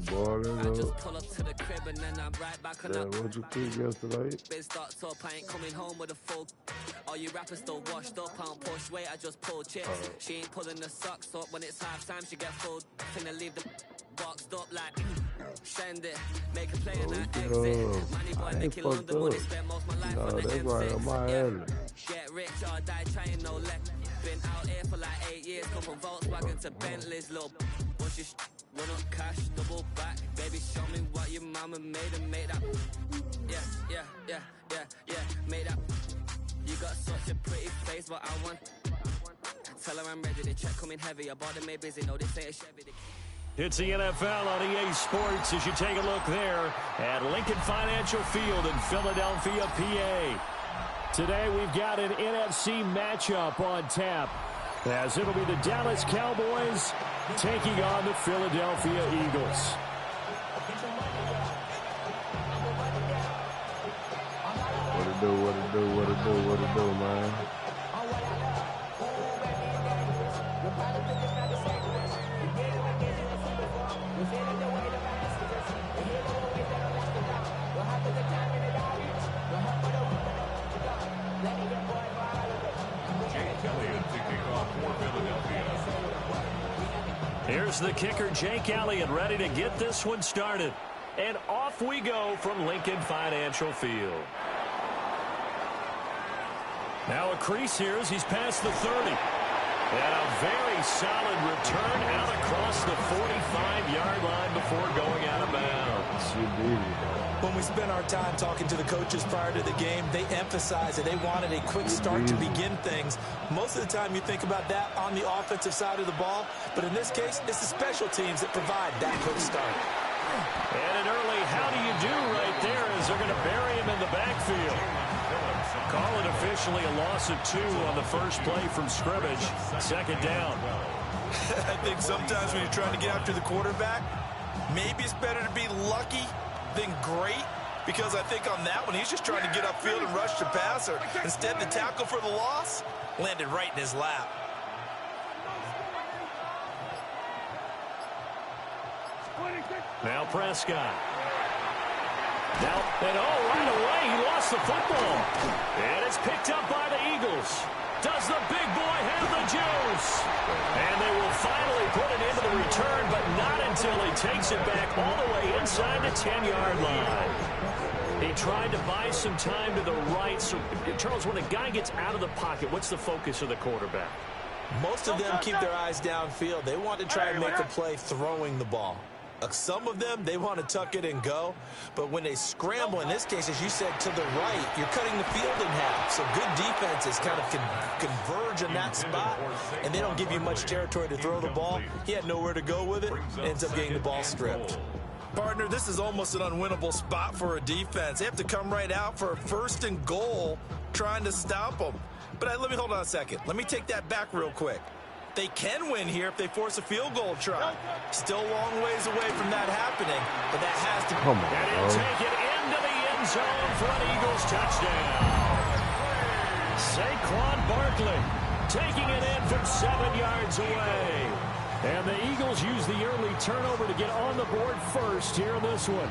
boy. I just pull up to the crib and then I'm right back on that. What you cook yesterday? Biz starts up, I ain't coming home with a full. All you rappers still washed up, I don't push weight, I just pull chips. She ain't pulling the socks up when it's half time, she get full. Finna leave the boxed up like send it, make a play and I exit. Money boy making London money, spend most of my life on the M6. Get rich or die trying, no let. Been out here for like 8 years, come from Volkswagen to Bentley's, little. Once you run up cash, double back, baby, show me what your mama made and made that. Yeah, made that. You got such a pretty face, but I want. Tell her I'm ready, the check coming heavy, I bought them made busy, no, this ain't a Chevy. It's the NFL on EA Sports as you take a look there at Lincoln Financial Field in Philadelphia, PA. Today we've got an NFC matchup on tap, as it'll be the Dallas Cowboys taking on the Philadelphia Eagles. What it do, man? Here's the kicker, Jake Elliott, ready to get this one started. And off we go from Lincoln Financial Field. Now a crease here as he's past the 30. And a very solid return out across the 45-yard line before going out of bounds. When we spent our time talking to the coaches prior to the game, they emphasized that they wanted a quick start to begin things. Most of the time you think about that on the offensive side of the ball, but in this case, it's the special teams that provide that quick start. And an early how do you do right there as they're going to bury him in the backfield. Call it officially a loss of 2 on the first play from scrimmage. Second down. I think sometimes when you're trying to get after the quarterback, maybe it's better to be lucky than great, because I think on that one, he's just trying to get upfield and rush the passer. Instead, the tackle for the loss landed right in his lap. Now Prescott. Now, and right away, he lost the football. And it's picked up by the Eagles. Does the big boy have the juice? And they will finally put it into the return, but not until he takes it back all the way inside the 10-yard line. He tried to buy some time to the right. So, Charles, when a guy gets out of the pocket, what's the focus of the quarterback? Most of them keep their eyes downfield. They want to try and make a play throwing the ball. Some of them, they want to tuck it and go. But when they scramble, in this case, as you said, to the right, you're cutting the field in half. So good defenses kind of converge in that spot, and they don't give you much territory to throw the ball. He had nowhere to go with it, ends up getting the ball stripped. Partner, this is almost an unwinnable spot for a defense. They have to come right out for a 1st and goal trying to stop them. But let me hold on a second. Let me take that back real quick. They can win here if they force a field goal try. Still a long ways away from that happening, but that has to come on, and he'll take it into the end zone for an Eagles touchdown. Saquon Barkley taking it in from 7 yards away. And the Eagles use the early turnover to get on the board first here in this one.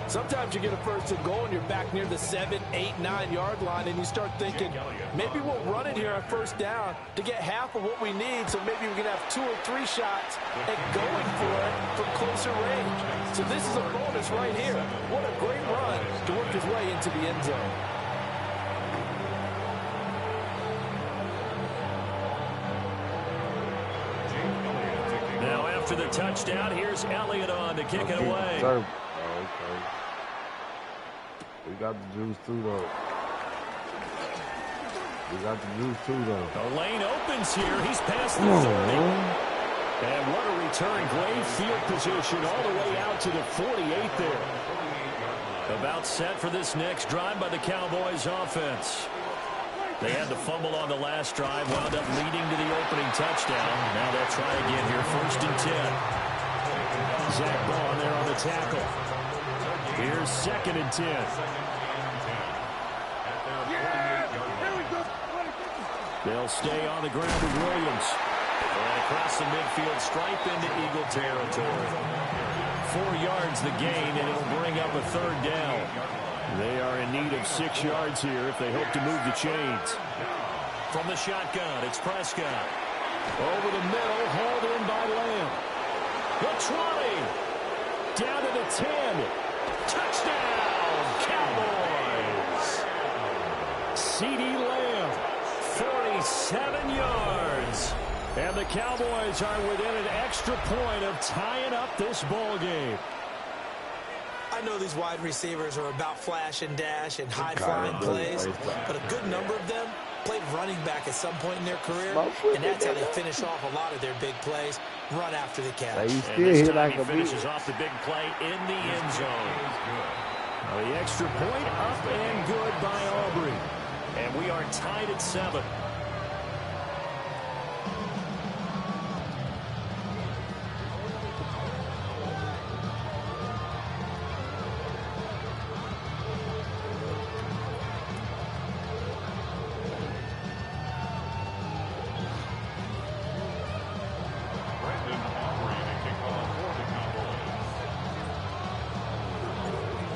Sometimes you get a 1st and goal and you're back near the 7, 8, 9-yard line, and you start thinking, maybe we'll run it here on 1st down to get half of what we need, so maybe we can have 2 or 3 shots at going for it from closer range. So this is a bonus right here. What a great run to work his way into the end zone. Now after the touchdown, here's Elliott on to kick it away. Okay. We got the juice too, though. The lane opens here. He's past the 30. And what a return. Great field position all the way out to the 48 there. About set for this next drive by the Cowboys offense. They had the fumble on the last drive, wound up leading to the opening touchdown. Now they'll try again here, 1st and 10. Zach Bond there on the tackle. Here's 2nd and 10. They'll stay on the ground with Williams. And across the midfield, stripe into Eagle territory. 4 yards the gain, and it'll bring up a 3rd down. They are in need of 6 yards here if they hope to move the chains. From the shotgun, it's Prescott. Over the middle, hauled in by Lamb. The 20. Down to the 10. Touchdown, Cowboys. CeeDee Lamb, 47 yards. And the Cowboys are within an extra point of tying up this ball game. I know these wide receivers are about flash and dash and high-flying plays, but a good number of them played running back at some point in their career, and that's how they finish off a lot of their big plays, run after the catch. And this time he finishes off the big play in the end zone. The extra point up and good by Aubrey. And we are tied at 7.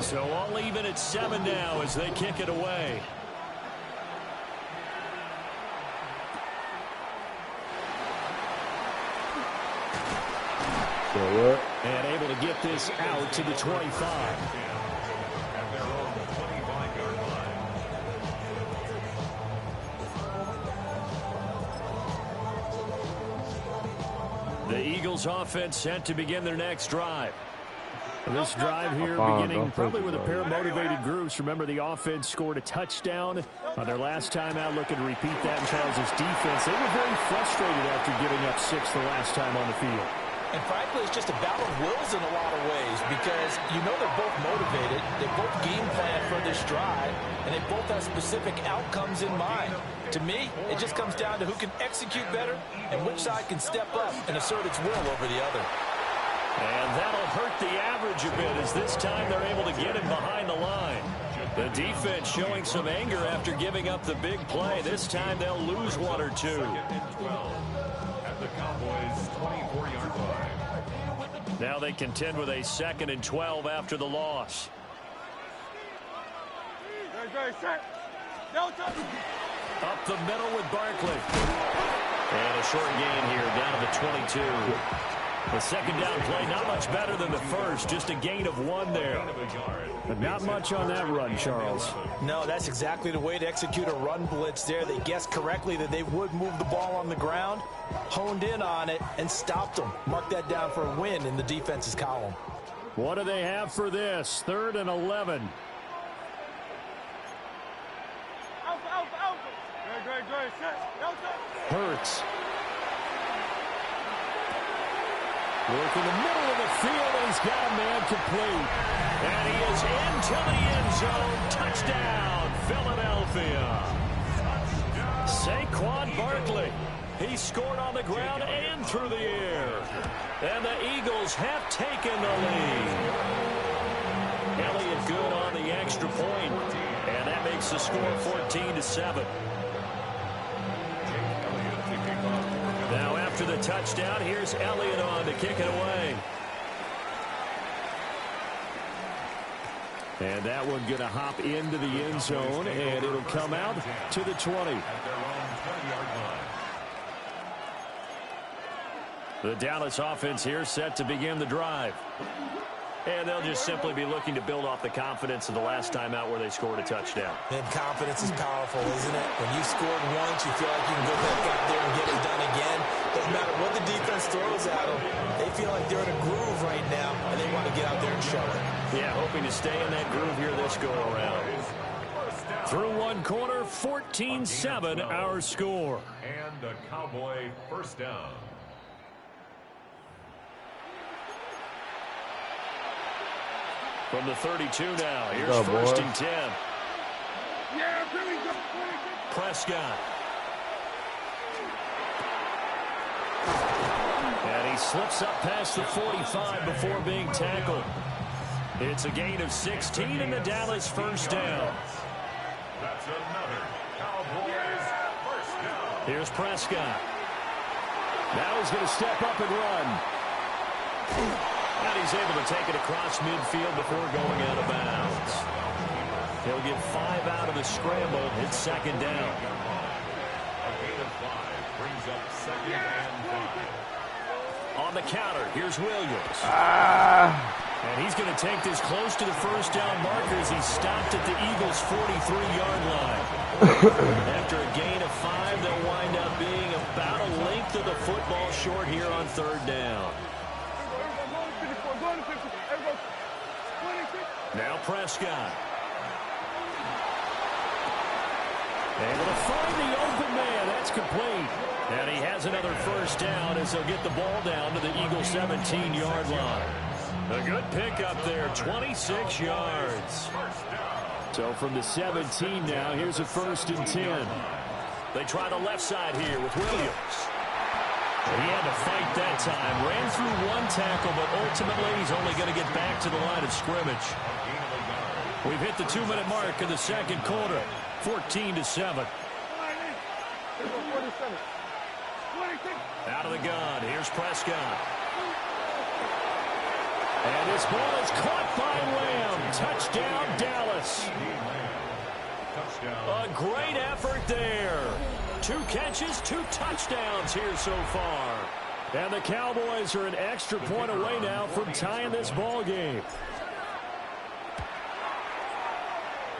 So all even at 7 now as they kick it away. And able to get this out to the 25. The Eagles offense set to begin their next drive. This drive here beginning probably with a pair of motivated groups. Remember, the offense scored a touchdown on their last time out, looking to repeat that in Charles' defense. They were very frustrated after giving up 6 the last time on the field. And frankly, it's just a battle of wills in a lot of ways because you know they're both motivated, they both game plan for this drive, and they both have specific outcomes in mind. To me, it just comes down to who can execute better and which side can step up and assert its will over the other. And that'll hurt the average a bit as this time they're able to get him behind the line. The defense showing some anger after giving up the big play. This time they'll lose 1 or 2. At the Cowboys' 24-yard line. Now they contend with a 2nd and 12 after the loss. Up the middle with Barkley. And a short gain here down to the 22. The 2nd down play, not much better than the first, just a gain of 1 there. But not much on that run, Charles. No, that's exactly the way to execute a run blitz there. They guessed correctly that they would move the ball on the ground, honed in on it, and stopped them. Mark that down for a win in the defense's column. What do they have for this? 3rd and 11. Hurts. Work in the middle of the field, and he's got a man complete. And he is into the end zone. Touchdown, Philadelphia. Saquon Barkley. He scored on the ground and through the air. And the Eagles have taken the lead. Elliott good on the extra point. And that makes the score 14-7. Now after the touchdown, here's Elliott on to kick it away. And that one going to hop into the end zone, and it'll come out to the 20. The Dallas offense here set to begin the drive. And they'll just simply be looking to build off the confidence of the last time out where they scored a touchdown. And confidence is powerful, isn't it? When you scored once, you feel like you can go back out there and get it done again. Doesn't matter what the defense throws at them. They feel like they're in a groove right now, and they want to get out there and show it. Yeah, hoping to stay in that groove here this go-around. Through one quarter, 14-7 our score. And the Cowboy first down. From the 32 now, here's 1st and 10. Prescott. And he slips up past the 45 before being tackled. It's a gain of 16 and the Dallas first down. That's another Cowboys first down. Here's Prescott. Now he's going to step up and run. And he's able to take it across midfield before going out of bounds. He'll get 5 out of the scramble. It's second down. A gain of 5 brings up second and 5. On the counter, here's Williams. And he's going to take this close to the first down marker as he stopped at the Eagles' 43-yard line. After a gain of 5, they'll wind up being about a length of the football short here on third down. Now Prescott. Able to find the open man. That's complete. And he has another first down as he'll get the ball down to the Eagles' 17-yard line. A good pickup there, 26 yards. So from the 17 now, here's a 1st and 10. They try the left side here with Williams. He had to fight that time. Ran through one tackle, but ultimately he's only going to get back to the line of scrimmage. We've hit the 2-minute mark in the second quarter. 14-7. Out of the gun. Here's Prescott. And this ball is caught by Lamb. Touchdown, Dallas. A great effort there. 2 catches, 2 touchdowns here so far. And the Cowboys are an extra point away now from tying this ball game.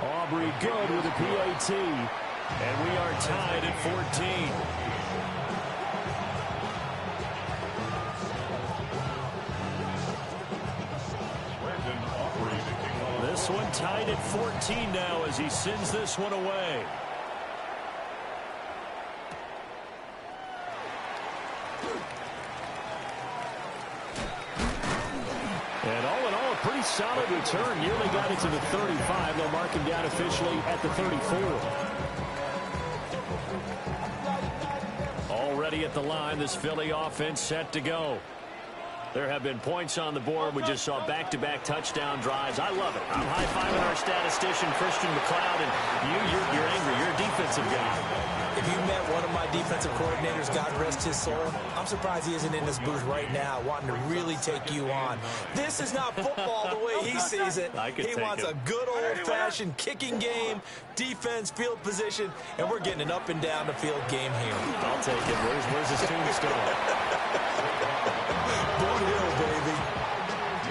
Aubrey good with a PAT. And we are tied at 14. This one tied at 14 now as he sends this one away. And all in all, a pretty solid return. Nearly got it to the 35. They'll mark him down officially at the 34. Already at the line, this Philly offense set to go. There have been points on the board. We just saw back-to-back touchdown drives. I love it. I'm high-fiving our statistician, Christian McLeod, and you're angry. You're a defensive guy. If you met one of my defensive coordinators, God rest his soul, I'm surprised he isn't in this booth right now wanting to really take you on. This is not football the way he sees it. He wants a good old-fashioned kicking game, defense, field position, and we're getting an up-and-down-the-field game here. I'll take it. Where's his tombstone? Hill, baby.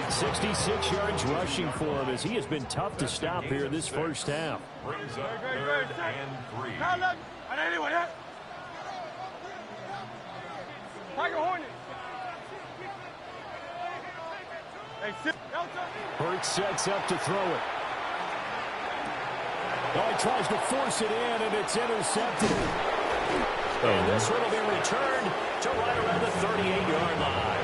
66 yards rushing for him as he has been tough to stop here in this first half. Brings up 3rd and 3. Hurts sets up to throw it. Oh, he tries to force it in, and it's intercepted. And this one will be returned to right around the 38-yard line.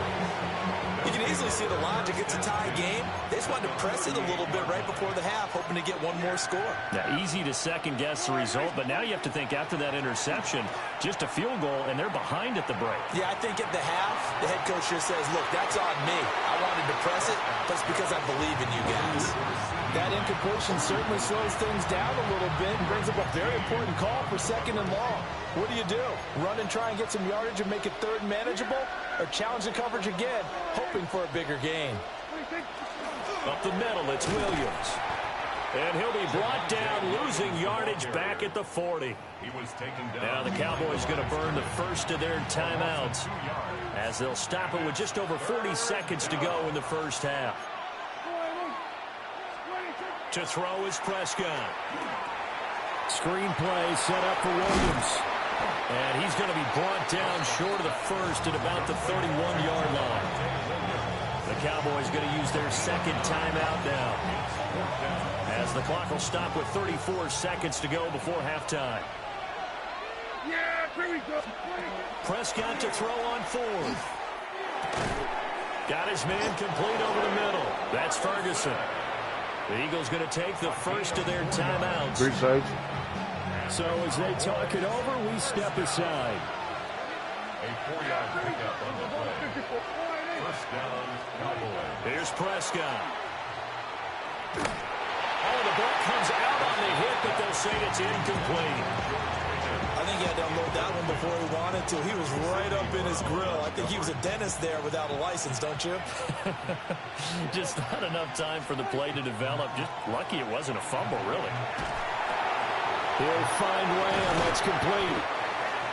You can easily see the logic. It's a tie game. They just wanted to press it a little bit right before the half, hoping to get one more score. Now, easy to second-guess the result, but now you have to think after that interception, just a field goal, and they're behind at the break. Yeah, I think at the half, the head coach just says, look, that's on me. I wanted to press it, but it's because I believe in you guys. That incompletion certainly slows things down a little bit and brings up a very important call for 2nd and long. What do? Run and try and get some yardage and make it 3rd and manageable? Or challenge the coverage again, hoping for a bigger gain? Up the middle, it's Williams. And he'll be brought down, losing yardage back at the 40. He was taken down. Now the Cowboys going to burn the first of their timeouts as they'll stop it with just over 40 seconds to go in the first half. To throw is Prescott. Screen play set up for Williams. And he's going to be brought down short of the first at about the 31-yard line. The Cowboys going to use their 2nd timeout now, as the clock will stop with 34 seconds to go before halftime. Prescott to throw on 4th. Got his man complete over the middle. That's Ferguson. The Eagles going to take the first of their timeouts. 3 sides. So as they talk it over, we step aside. A 4-yard pickup on the play. First down, Cowboys. Here's Prescott. Oh, the ball comes out on the hit, but they'll say it's incomplete. I think he had to unload that one before he wanted to. He was right up in his grill. I think he was a dentist there without a license, don't you? Just not enough time for the play to develop. Just lucky it wasn't a fumble, really. He'll find Lamb. That's complete.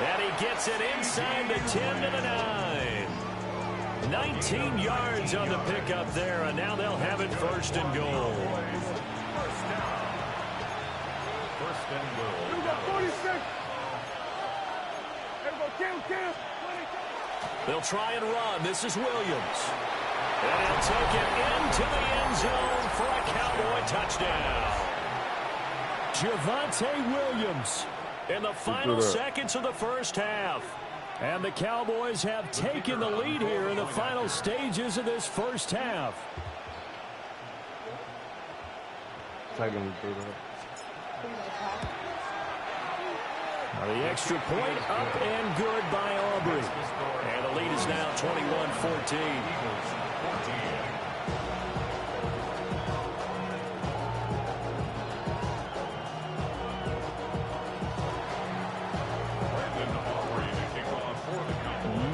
And he gets it inside the 10 to the 9. 19 yards on the pickup there, and now they'll have it first and goal. First and goal. We got 46. They'll try and run. This is Williams. And he'll take it into the end zone for a Cowboy touchdown. Javonte Williams in the final seconds of the first half. And the Cowboys have taken the lead here in the final stages of this first half. Taking it through that. The extra point up and good by Aubrey. And the lead is now 21-14.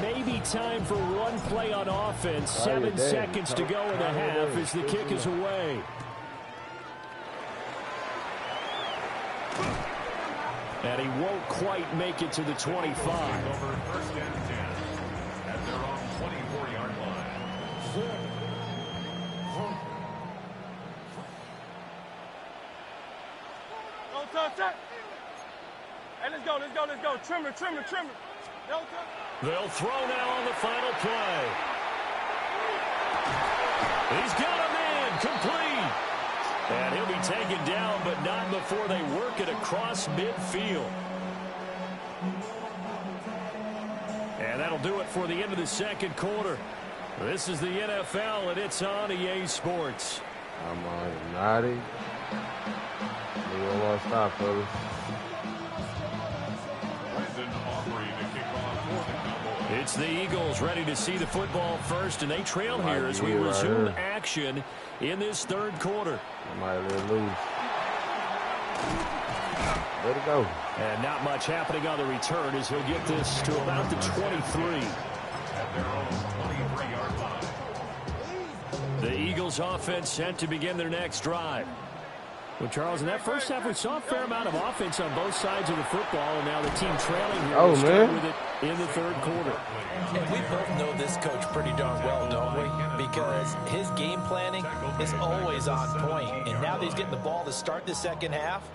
Maybe time for one play on offense. 7 seconds to go in the half as the kick is away. And he won't quite make it to the 25. First and 10 at their own 24-yard line. Don't touch it. Hey, let's go. Trimmer. Don't touch. They'll throw now on the final play. He's got a man complete. And he'll be taken down, but not before they work it across midfield. And that'll do it for the end of the second quarter. This is the NFL, and it's on EA Sports. I'm on 90. We don't want to stop, fellas. It's the Eagles ready to see the football first, and they trail here as we resume action in this third quarter. I might let it loose. Let it go. And not much happening on the return as he'll get this to about the 23. At their own 23-yard line. The Eagles offense set to begin their next drive. Well, Charles, in that first half, we saw a fair amount of offense on both sides of the football, and now the team trailing here will start with it in the third quarter. And we both know this coach pretty darn well, don't we? Because his game planning is always on point. And now that he's getting the ball to start the second half,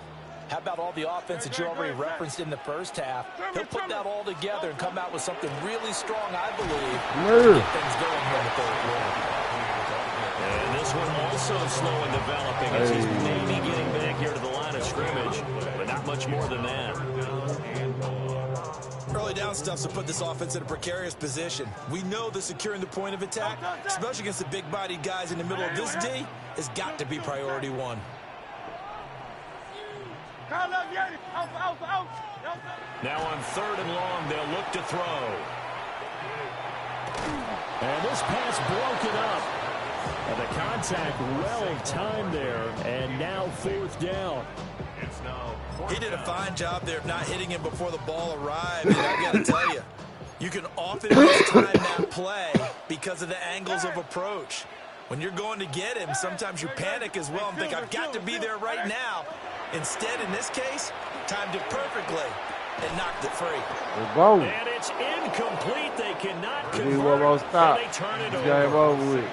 how about all the offense that you already referenced in the first half? He'll put that all together and come out with something really strong, I believe, to get things going here in the third quarter. And this one also slow in developing as he's maybe getting back here to the line of scrimmage, but not much more than that. Early down stuffs will put this offense in a precarious position. We know that securing the point of attack, especially against the big-bodied guys in the middle of this D, has got to be priority one. Now on third and long, they'll look to throw. And this pass broken up. And the contact well-timed there, and now fourth down. He did a fine job there of not hitting him before the ball arrived, and I've got to tell you, you can often mistime that play because of the angles of approach. When you're going to get him, sometimes you panic as well and think, I've got to be there right now. Instead, in this case, timed it perfectly and knocked it free. And it's incomplete. They cannot convert, and they turn it over.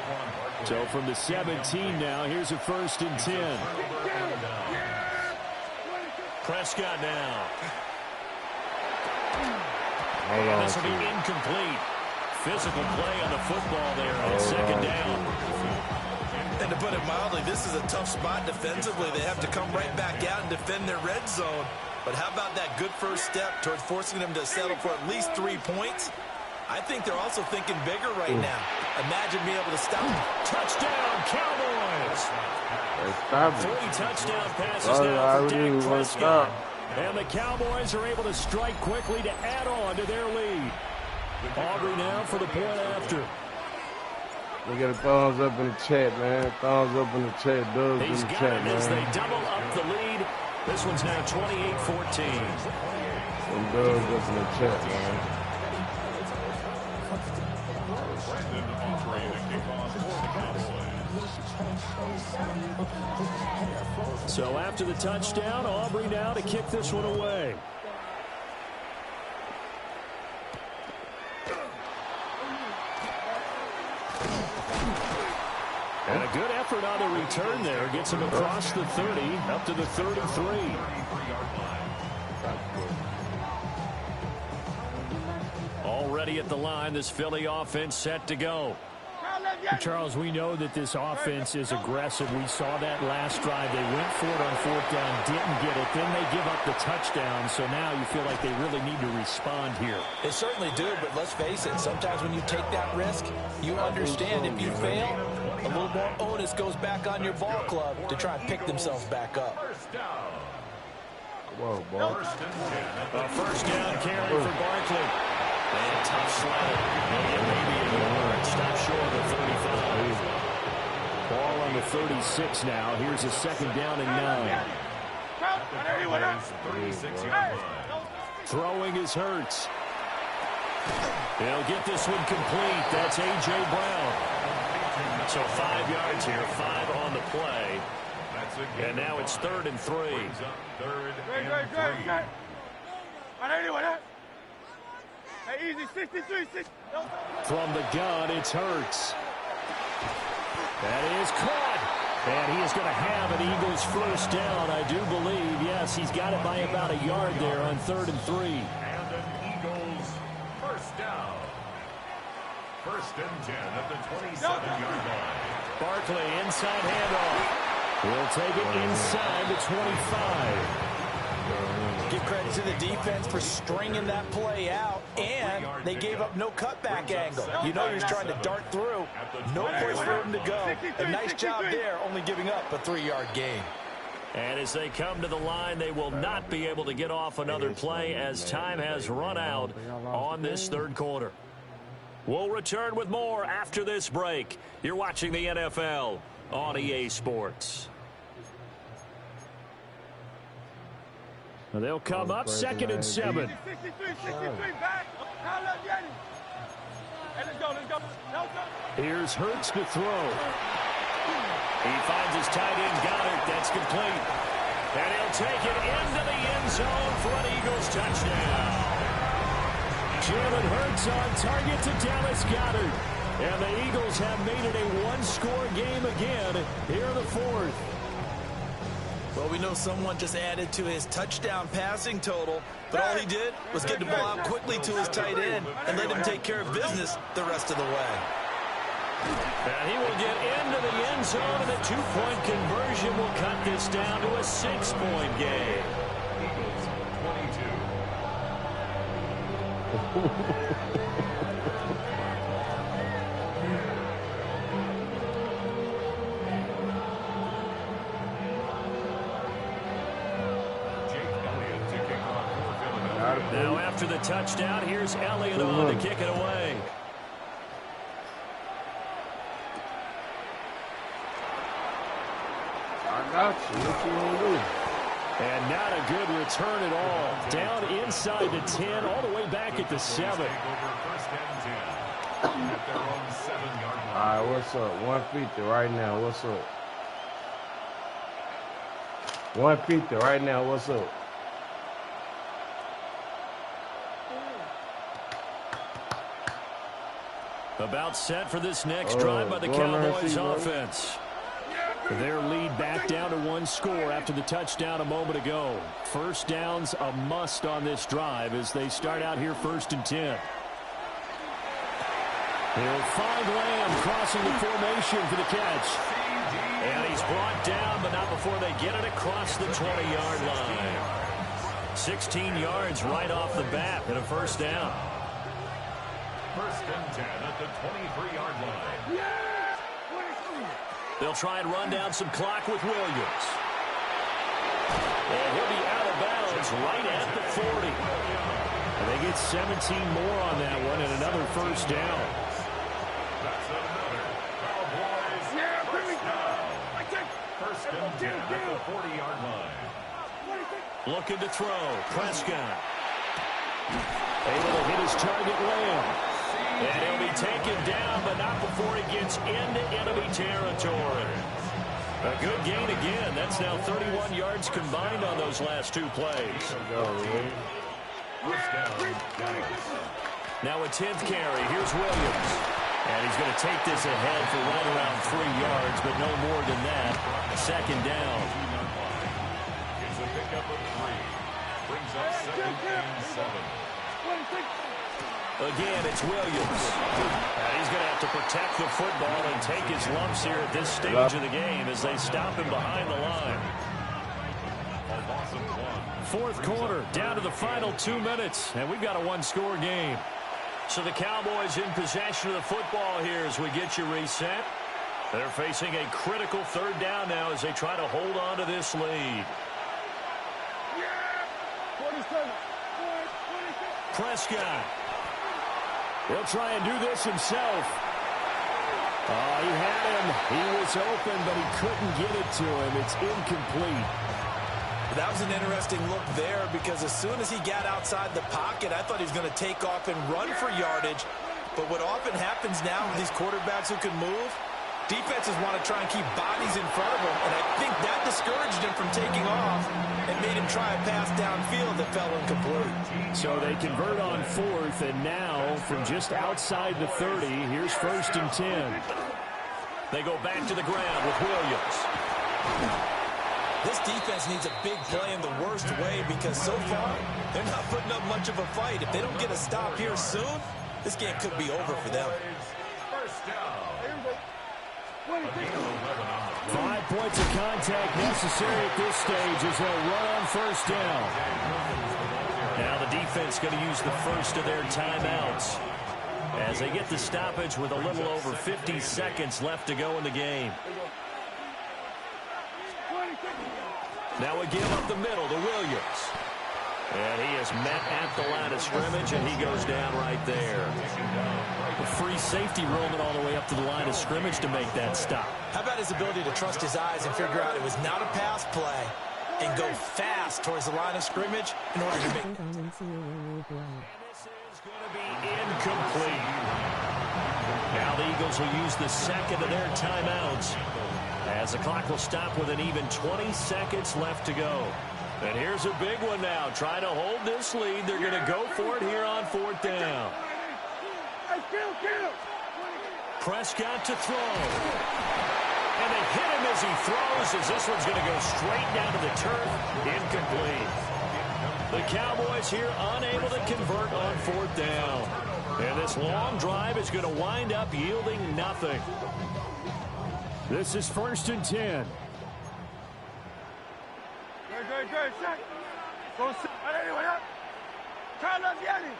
So from the 17 now, here's a 1st and 10. Prescott now. And this will be incomplete. Physical play on the football there on second down. And to put it mildly, this is a tough spot defensively. They have to come right back out and defend their red zone. But how about that good first step towards forcing them to settle for at least 3 points? I think they're also thinking bigger right now. Imagine being able to stop. Touchdown, Cowboys! 3 touchdown passes now for Dak Prescott. And the Cowboys are able to strike quickly to add on to their lead. Aubrey now for the point after. We get a thumbs up in the chat, man. Thumbs up in the chat. Dubs in the chat, man. As they double up the lead. This one's now 28-14. Them dubs up in the chat, man. Brandon Aubrey to kick off for the Cowboys. So after the touchdown, Aubrey now to kick this one away. And a good effort on the return there. Gets him across the 30, up to the 33. Already at the line, this Philly offense set to go. Charles, we know that this offense is aggressive. We saw that last drive. They went for it on 4th down, didn't get it. Then they give up the touchdown. So now you feel like they really need to respond here. They certainly do, but let's face it. Sometimes when you take that risk, you understand if you fail, a little more onus goes back on your ball club to try and pick themselves back up. Whoa, ball. A first down carry for Barkley. And tough slide. Maybe a yard. Stop short of the 35. Ball on the 36 now. Here's a second down and 9. 36-yard line. Throwing is Hurts. They'll get this one complete. That's A.J. Brown. So 5 yards here, 5 on the play. And now it's 3rd and 3. Third and 3. Hey, easy, 63, 60. From the gun, it's Hurts. That is caught. And he is going to have an Eagles first down, I do believe. Yes, he's got it by about a yard there on 3rd and 3. And an Eagles first down. 1st and 10 at the 27-yard line. Barkley, inside handoff. He'll take it inside the 25. Give credit to the defense for stringing that play out, and they gave up no cutback angle. You know you're trying to dart through. No place for him to go. A nice job there, only giving up a 3-yard gain. And as they come to the line, they will not be able to get off another play as time has run out on this 3rd quarter. We'll return with more after this break. You're watching the NFL on EA Sports. They'll come up 2nd and 7. 63, back. Hey, let's go. Here's Hurts to throw. He finds his tight end, Goddard. That's complete. And he'll take it into the end zone for an Eagles touchdown. Jalen Hurts on target to Dallas Goddard. And the Eagles have made it a one-score game again here in the 4th. Well, we know someone just added to his touchdown passing total, but all he did was get the ball out quickly to his tight end and let him take care of business the rest of the way. And he will get into the end zone, and a 2-point conversion will cut this down to a 6-point game. Eagles 22. Now after the touchdown, here's Elliott on to kick it away. I got you. What you gonna do? And not a good return at all. Down inside the 10, all the way back at the 7. All right, what's up? 150 right now. What's up? 150 right now. What's up? About set for this next drive by the Cowboys offense. Their lead back down to 1 score after the touchdown a moment ago. First down's a must on this drive as they start out here 1st and 10. He'll find Lamb crossing the formation for the catch. And he's brought down, but not before they get it across the 20-yard line. 16 yards right off the bat and a first down. 1st and 10 at the 23-yard line. They'll try and run down some clock with Williams. And he'll be out of bounds right at the 40. And they get 17 more on that one and another first down. That's another Cowboys first down. 1st and 10 at the 40-yard line. Looking to throw. Prescott. Able to hit his target Lamb. And he'll be taken down, but not before he gets into enemy territory. A good gain again. That's now 31 yards combined on those last two plays. Now a 10th carry. Here's Williams. And he's going to take this ahead for right around 3 yards, but no more than that. Second down. It's a pickup of 3. Brings up 17-7. Again, it's Williams. And he's going to have to protect the football and take his lumps here at this stage of the game as they stop him behind the line. Fourth quarter, down to the final 2 minutes, and we've got a one-score game. So the Cowboys in possession of the football here as we get you reset. They're facing a critical third down now as they try to hold on to this lead. Prescott. He'll try and do this himself. Oh, he had him. He was open, but he couldn't get it to him. It's incomplete. That was an interesting look there because as soon as he got outside the pocket, I thought he was going to take off and run for yardage. But what often happens now with these quarterbacks who can move, defenses want to try and keep bodies in front of them. And I think that discouraged him from taking off and made him try a pass downfield that fell incomplete. So they convert on fourth, and now from just outside the 30, here's 1st and 10. They go back to the ground with Williams. This defense needs a big play in the worst way because so far they're not putting up much of a fight. If they don't get a stop here soon, this game could be over for them. First down. 5 points of contact necessary at this stage as they'll run on first down. Now the defense going to use the first of their timeouts as they get the stoppage with a little over 50 seconds left to go in the game. Now we give up the middle to Williams. And he is met at the line of scrimmage, and he goes down right there. A free safety roaming all the way up to the line of scrimmage to make that stop. How about his ability to trust his eyes and figure out it was not a pass play and go fast towards the line of scrimmage in order to make... And this is going to be incomplete. Now the Eagles will use the second of their timeouts as the clock will stop with an even 20 seconds left to go. And here's a big one now. Trying to hold this lead. They're going to go for it here on fourth down. Prescott to throw. And they hit him as he throws as this one's going to go straight down to the turf. Incomplete. The Cowboys here unable to convert on fourth down. And this long drive is going to wind up yielding nothing. This is 1st and 10. Good, check. Go sit. Anyway, Carl left Yeti.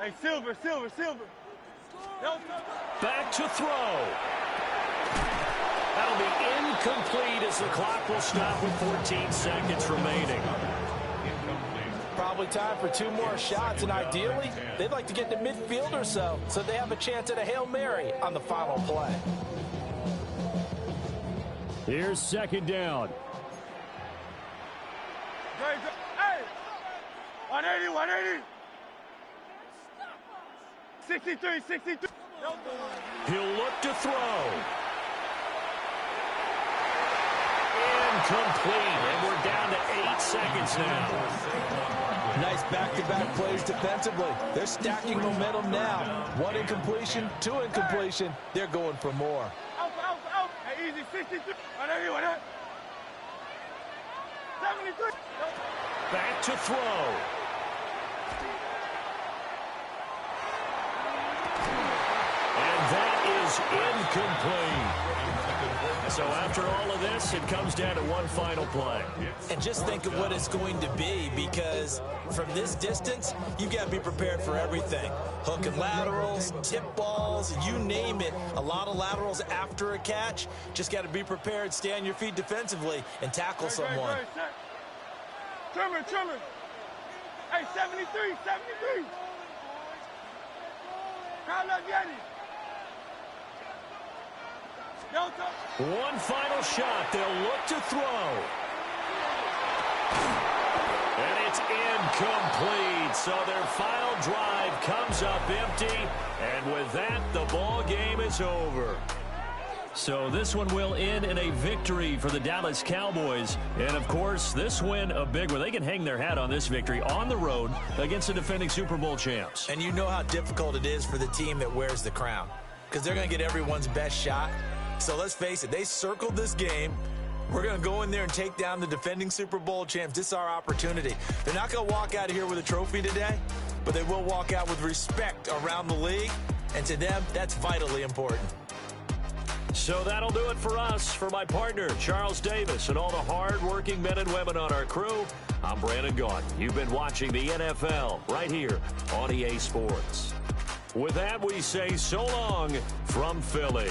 Hey, Silver. Back to throw. That'll be incomplete as the clock will stop with 14 seconds remaining. Probably time for 2 more shots, and ideally, they'd like to get to midfield or so they have a chance at a Hail Mary on the final play. Here's second down. Hey! 180. 63. He'll look to throw. Incomplete, and we're down to 8 seconds now. Nice back-to-back plays defensively. They're stacking momentum now. 1 incompletion, 2 incompletion. They're going for more. Out. Hey, easy, 63. 180. 73. Back to throw. And that is incomplete. So after all of this, it comes down to one final play. And just think of what it's going to be, because from this distance, you've got to be prepared for everything. Hook and laterals, tip balls, you name it. A lot of laterals after a catch. Just got to be prepared, stay on your feet defensively, and tackle someone. Trimmer. Hey, 73. Carl left Yeti. One final shot. They'll look to throw. And it's incomplete. So their final drive comes up empty. And with that, the ball game is over. So this one will end in a victory for the Dallas Cowboys. And, of course, this win a big one. They can hang their hat on this victory on the road against the defending Super Bowl champs. And you know how difficult it is for the team that wears the crown, because they're going to get everyone's best shot. So let's face it, they circled this game. We're going to go in there and take down the defending Super Bowl champs. This is our opportunity. They're not going to walk out of here with a trophy today, but they will walk out with respect around the league. And to them, that's vitally important. So that'll do it for us. For my partner, Charles Davis, and all the hard-working men and women on our crew, I'm Brandon Gaudin. You've been watching the NFL right here on EA Sports. With that, we say so long from Philly.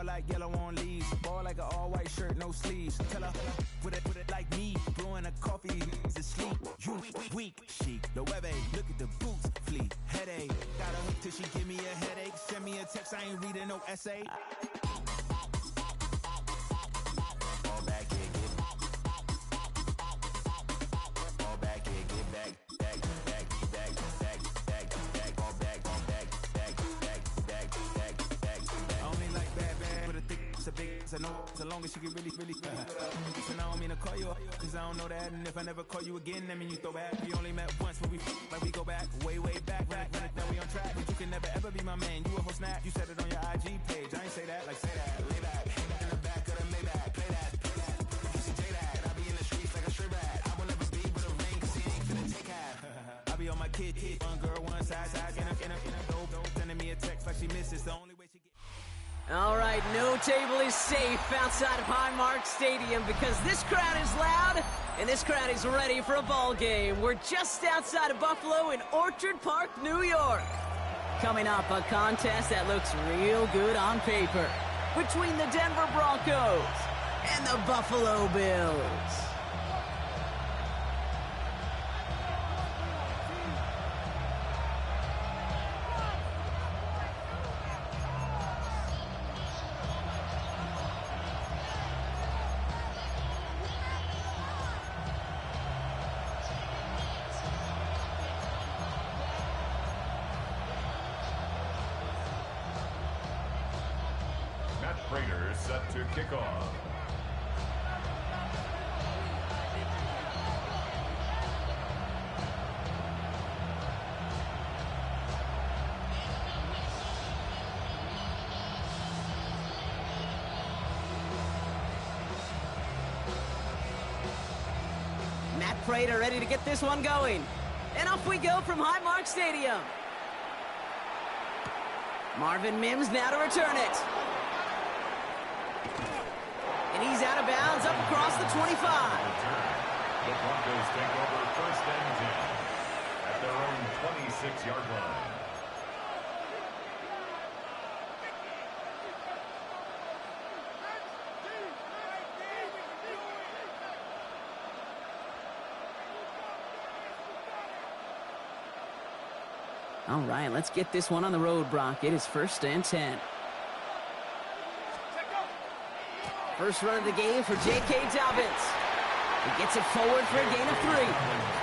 Like yellow on leaves, ball like an all-white shirt, no sleeves. Tell her, put it like me, blowing a coffee, to sleep. You weak, chic, the web look at the boots, fleet, headache. Got a hook till she give me a headache. Send me a text, I ain't reading no essay. I know so long as she can really so now I mean to call you up, cause I don't know that. And if I never call you again, that mean you throw back. We only met once when we like we go back way back when we on track. But you can never ever be my man. You a whole snap, you said it on your IG page. I ain't say that, like say that. Lay back in the back of the Maybach. Play that. You see J that, I be in the streets like a strip rat. I will never be with a ring, cause he ain't finna take half. I be on my kid, one girl, one side, in a dope, sending me a text like she misses. The only way she get. All right, no table is safe outside of Highmark Stadium because this crowd is loud and this crowd is ready for a ball game. We're just outside of Buffalo in Orchard Park, New York. Coming up, a contest that looks real good on paper between the Denver Broncos and the Buffalo Bills. Raiders set to kick off. Matt Prater ready to get this one going. And off we go from Highmark Stadium. Marvin Mims now to return it. And he's out of bounds up across the 25. The Broncos take over first and 10 at their own 26-yard line. All right, let's get this one on the road, Brock. It is first and 10. First run of the game for J.K. Dobbins. He gets it forward for a gain of 3.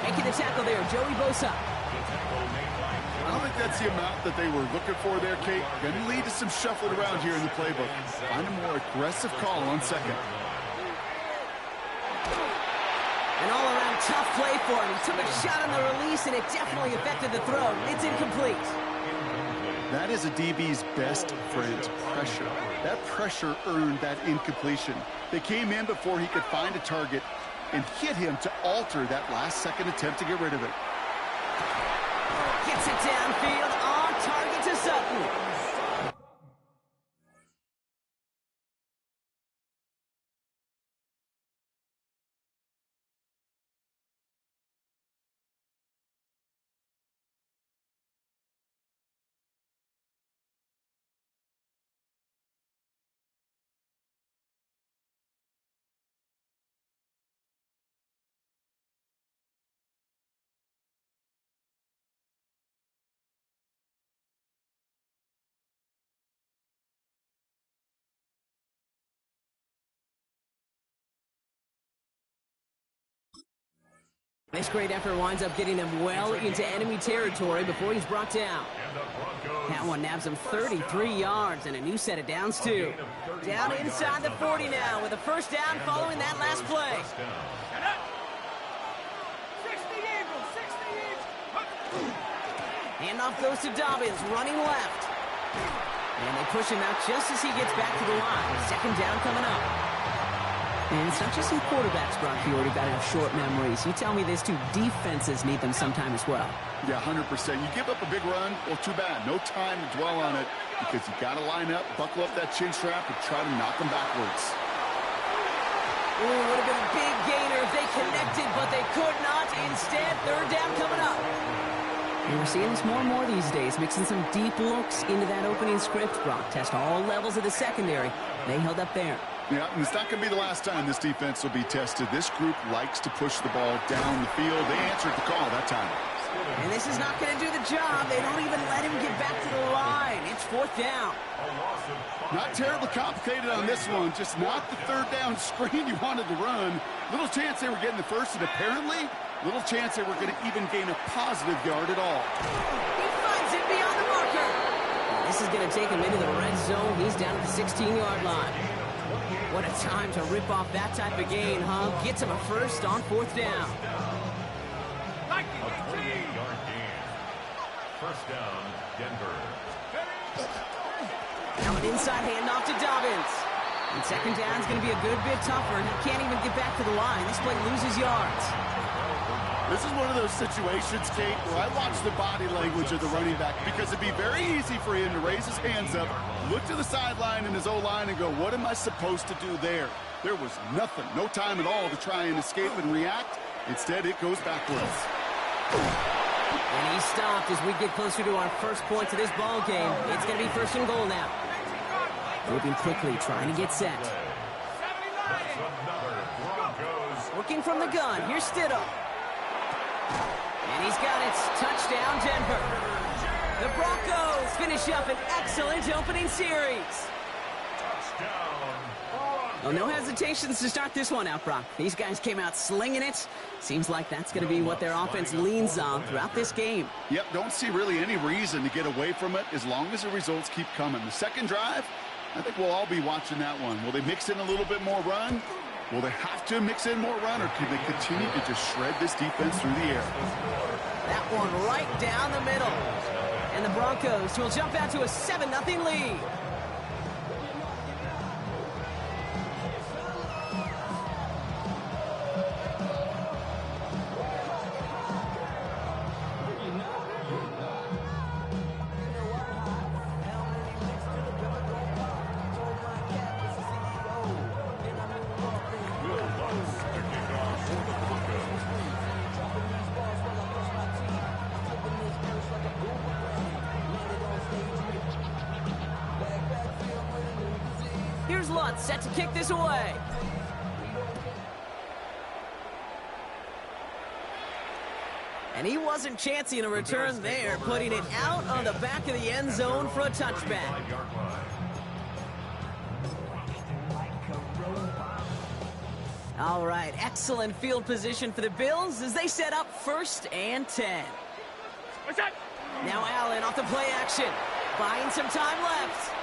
Making the tackle there, Joey Bosa. I don't think that's the amount that they were looking for there, Kate. Going to lead to some shuffling around here in the playbook. Find a more aggressive call on second. An all-around tough play for him. He took a shot on the release, and it definitely affected the throw. It's incomplete. That is a DB's best friend, pressure. That pressure earned that incompletion. They came in before he could find a target and hit him to alter that last-second attempt to get rid of it. Gets it downfield on target to Sutton. This great effort winds up getting him well into enemy territory before he's brought down. That one nabs him 33 yards and a new set of downs, too. Down inside the 40 now with a first down following that last play. Handoff goes to Dobbins, running left. And they push him out just as he gets back to the line. Second down coming up. And it's not just some quarterbacks, Brock, you already got to have short memories. You tell me these two defenses need them sometime as well. Yeah, 100%. You give up a big run, well, too bad. No time to dwell on it because you got to line up, buckle up that chin strap, and try to knock them backwards. Ooh, would have been a big gainer if they connected, but they could not. Instead, third down coming up. And we're seeing this more and more these days, mixing some deep looks into that opening script, Brock. Test all levels of the secondary. They held up there. Yeah, and it's not going to be the last time this defense will be tested. This group likes to push the ball down the field. They answered the call that time. And this is not going to do the job. They don't even let him get back to the line. It's fourth down. Not terribly complicated on this one. Just not the third down screen you wanted to run. Little chance they were getting the first, and apparently little chance they were going to even gain a positive yard at all. He finds it beyond the marker. This is going to take him into the red zone. He's down at the 16-yard line. What a time to rip off that type of gain, huh? Gets him a first on fourth down. A 28-yard gain. First down, Denver. Now an inside handoff to Dobbins. And second down's going to be a good bit tougher. He can't even get back to the line. This play loses yards. This is one of those situations, Kate, where I watch the body language of the running back because it'd be very easy for him to raise his hands up, look to the sideline in his O-line and go, what am I supposed to do there? There was nothing, no time at all to try and escape and react. Instead, it goes backwards. And he stopped as we get closer to our first points of this ball game. It's going to be first and goal now. Moving quickly, trying to get set. Working from the gun. Here's Stidham. And he's got it. Touchdown, Denver. The Broncos finish up an excellent opening series. Well, no hesitations to start this one out, Brock. These guys came out slinging it. Seems like that's going to be what their offense leans on throughout this game. Yep, don't see really any reason to get away from it as long as the results keep coming. The second drive, I think we'll all be watching that one. Will they mix in a little bit more run? Will they have to mix in more run, or can they continue to just shred this defense through the air? That one right down the middle. And the Broncos will jump out to a 7-0 lead. Here's Lutz set to kick this away. And he wasn't chancing a return there, putting it out on the back of the end zone for a touchback. All right, excellent field position for the Bills as they set up 1st and 10. Now Allen off the play action, buying some time left.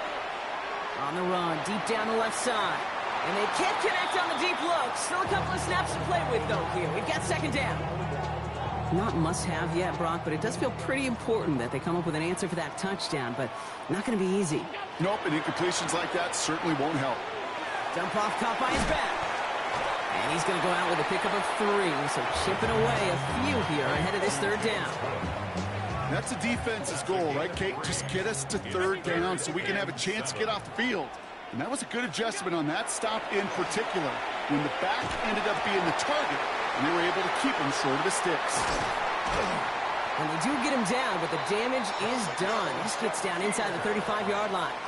On the run, deep down the left side. And they can't connect on the deep look. Still a couple of snaps to play with, though, here. We've got second down. Not must-have yet, Brock, but it does feel pretty important that they come up with an answer for that touchdown, but not going to be easy. Nope, and incompletions like that certainly won't help. Dump off caught by his back. And he's going to go out with a pickup of 3, so chipping away a few here ahead of this third down. That's the defense's goal, right, Kate? Just get us to third down so we can have a chance to get off the field. And that was a good adjustment on that stop in particular, when the back ended up being the target, and they were able to keep him short of the sticks. And they do get him down, but the damage is done. This gets down inside the 35-yard line.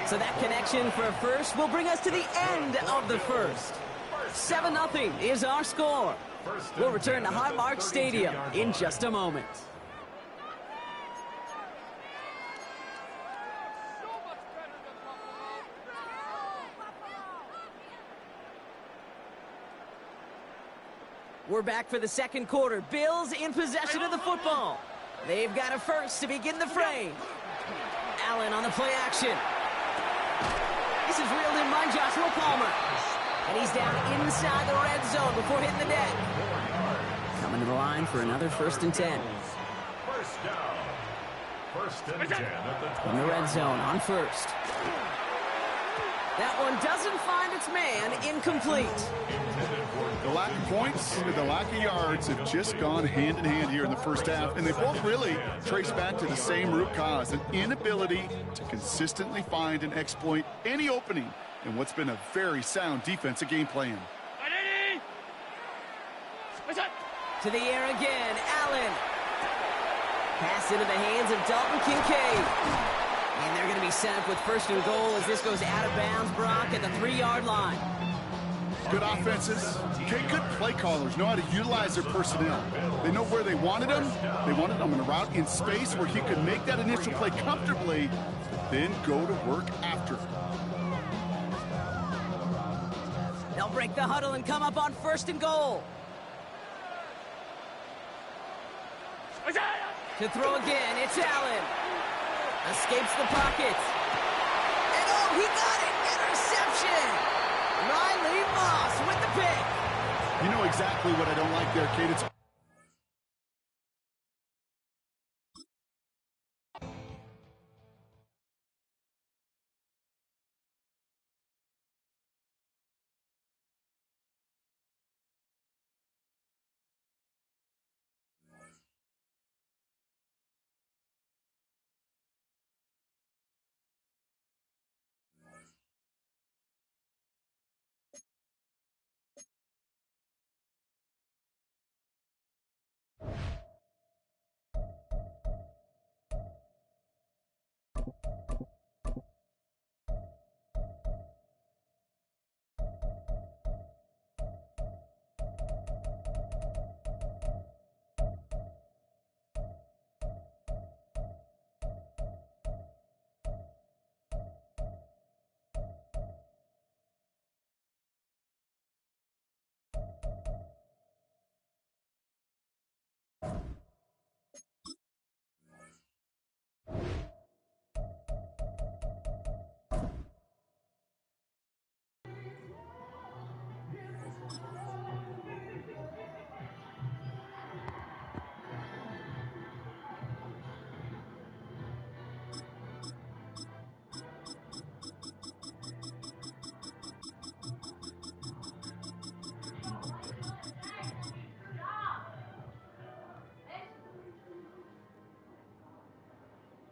So that connection for a first will bring us to the end of the first. 7-0 is our score. We'll return to Highmark Stadium in just a moment. We're back for the second quarter. Bills in possession of the football. They've got a first to begin the frame. Allen on the play action. This is reeled in by Joshua Palmer. And he's down inside the red zone before hitting the deck. Coming to the line for another 1st and 10. First down. 1st and 10 at the 20. In the red zone on first. That one doesn't find its man. Incomplete. The lack of points and the lack of yards have just gone hand in hand here in the first half, and they both really trace back to the same root cause, an inability to consistently find and exploit any opening in what's been a very sound defensive game plan. To the air again, Allen. Pass into the hands of Dalton Kincaid. And they're going to be set up with 1st and goal as this goes out of bounds, Brock, at the 3-yard line. Good offenses. Okay, good play callers know how to utilize their personnel. They know where they wanted them. They wanted them in a route in space where he could make that initial play comfortably, then go to work after. They'll break the huddle and come up on 1st and goal. To throw again, it's Allen. Escapes the pocket. And oh, he got it! Interception! Riley Moss with the pick. You know exactly what I don't like there, Kate. It's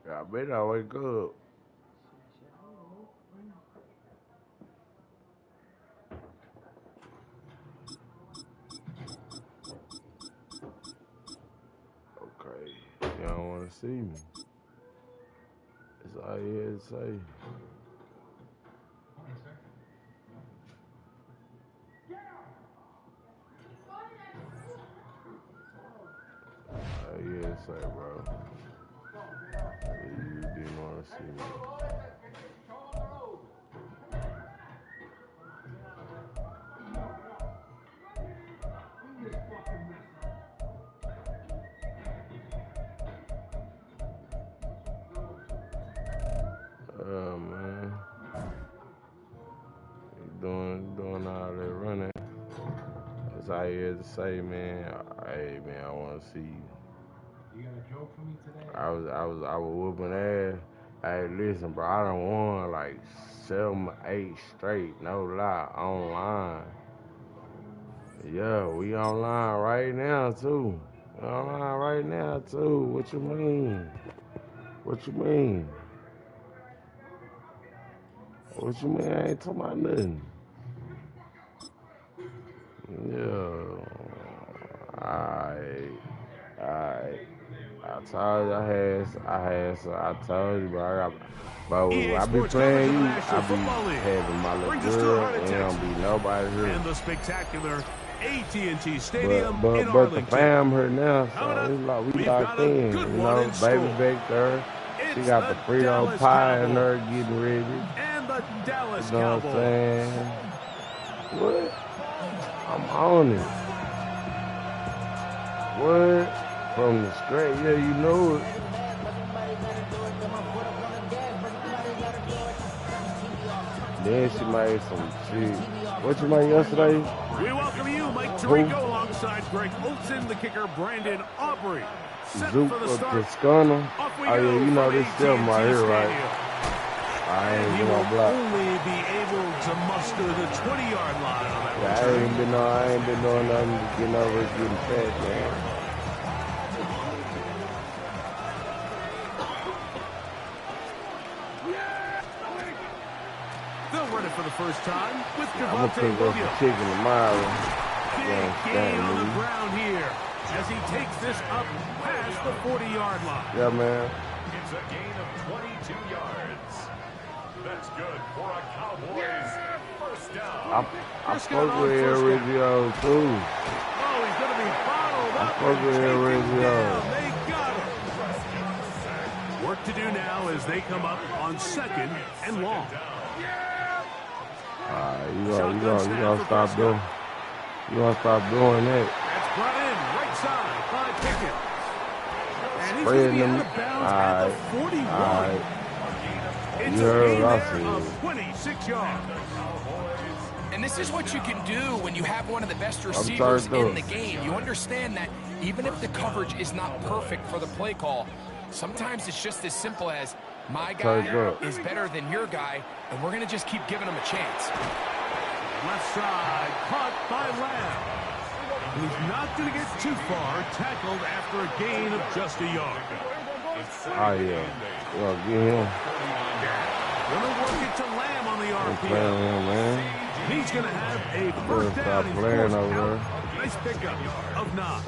I better wake up. Okay, you don't want to see me. That's all you had to say. All you had to say, bro. You didn't want to see me. Man. You doing all that running. That's all you had to say, man. Hey, man, I want to see you. You got a joke for me today? I was whooping ass. Hey, listen, bro, I done won like 7, 8 straight, no lie, online. Yeah, we online right now too. We online right now too. What you mean? What you mean? What you mean? I ain't talking about nothing. Yeah. Alright. I told you I told you, bro. Bro, I be playing you, I be having my little girl, and there don't be nobody here. And the spectacular AT&T Stadium but in Arlington. The fam here now, so it's like we locked in, you know, baby back there. She got the Frito pie in there getting ready. And the Dallas You know Cowboys. what I'm saying? What? I'm on it. What? From the straight? Yeah, you know it. Then she made some shit. What you made yesterday? We welcome you, Mike Tirico, alongside Greg Olson, the kicker, Brandon Aubrey. Set Zoop for the up start. to Scunner. Off we Oh, yeah, go you know from this film right AT&T here, right? Stadium. I ain't He been will on block. only be able to muster the 20-yard line on that Yeah, I return. ain't been doing nothing to get over it, getting fat, man. They'll run it for the first time with I'm gonna Devontae cook up some Williams. chicken tomorrow. Big gain on the man. ground here as he takes this up past the 40-yard line. Yeah, man. It's a gain of 22 yards. That's good for a Cowboys first down. I spoke with Rizzo, too. Oh, he's going to be bottled I up. spoke with Rizzo. They got him. Work to do now as they come up on second and long. You gonna stop doing. You gonna stop doing that. That's brought in right side by Pickens. And he's Spreading going to be them. out of bounds at the 41. It's You a heard gain what I there of said. 26 yards. And this is what you can do when you have one of the best sorry, receivers though. in the game. You understand that even if the coverage is not perfect for the play call, sometimes it's just as simple as my guy is better than your guy, and we're going to just keep giving him a chance. Left side, caught by Lamb. He's not going to get too far, tackled after a gain of just a yard. Oh, yeah. Get him. Going to work it to Lamb on the Playing RPO. him, man. He's going to have a first down. Stop playing over there. Nice pickup of 9.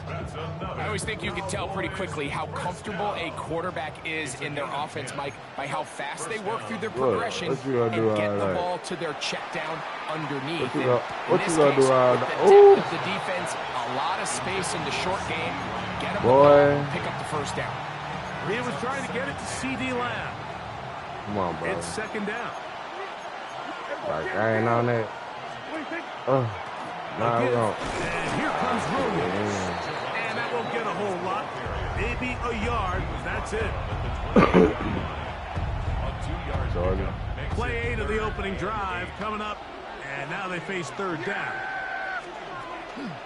I always think you can tell pretty quickly how comfortable a quarterback is in their offense, Mike, by how fast they work through their progression and get the ball to their check down underneath. What you gonna do all with that? the depth of the defense, a lot of space in the short game, get them the ball, pick up the first down. He was trying to get it to C.D. Lamb. Come on, bro. It's second down. Like, I ain't on that. Nah, we don't. And here comes Williams. And that won't get a whole lot. Maybe a yard. That's it. Jordan. Play 8 of the opening drive coming up. And now they face third down.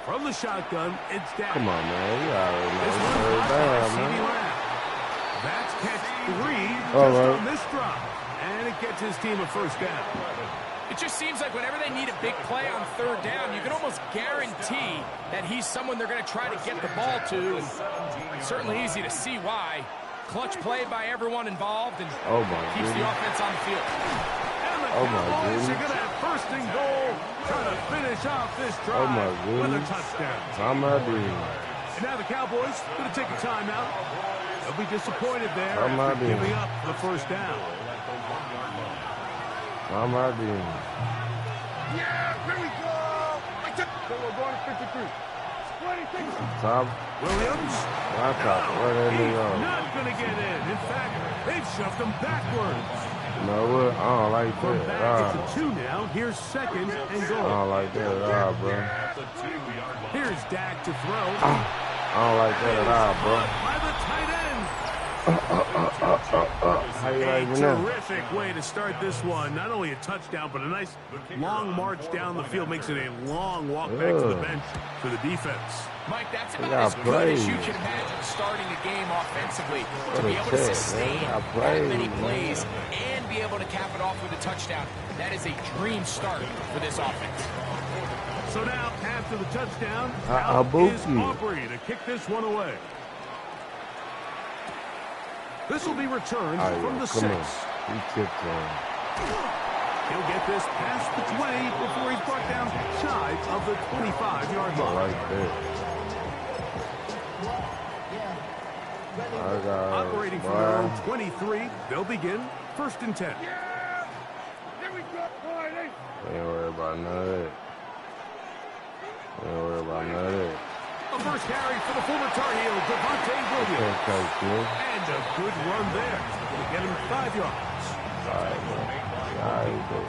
From the shotgun, it's down. Come on, man. You already know. This It's one third caught by down, C.D. man. Lamb. That's catch 3 just right. on this drop. And it gets his team a first down. It just seems like whenever they need a big play on third down, you can almost guarantee that he's someone they're going to try to get the ball to. And it's certainly easy to see why. Clutch play by everyone involved and keeps the offense on the field. And the Cowboys are going to have first and goal, trying to finish off this drive with a touchdown. And now the Cowboys going to take a timeout. They'll be disappointed there after giving up the first down. I'm out there. Yeah, here we go. So we're going to 53. 26. Top. Williams. He's not going to get in. In fact, they've shoved him backwards. You know what? I don't like From that. back, it's a 2 now. Here's second and goal. I don't like that at all, bro. Here's Dak to throw. I don't like that at all, bro. By the tight end. How you like A me now? terrific way to start this one. Not only a touchdown, but a nice long march down the field. Makes it a long walk back to the bench for the defense. Mike, that's about as good as you can imagine starting a game offensively. To be able to sustain that many plays and be able to cap it off with a touchdown, that is a dream start for this offense. So now, after the touchdown, out is Abuki. Aubrey to kick this one away. This will be returned from the 6. He tipped on. He'll get this past the 20 before he's brought down shy of the 25-yard line. Right there. Operating from their own 23, they'll begin first and 10. Ain't worry about none of that. Ain't worry about none of that. A first carry for the former Tar Heel, Devontae Williams. And a good run there. Will get him 5 yards.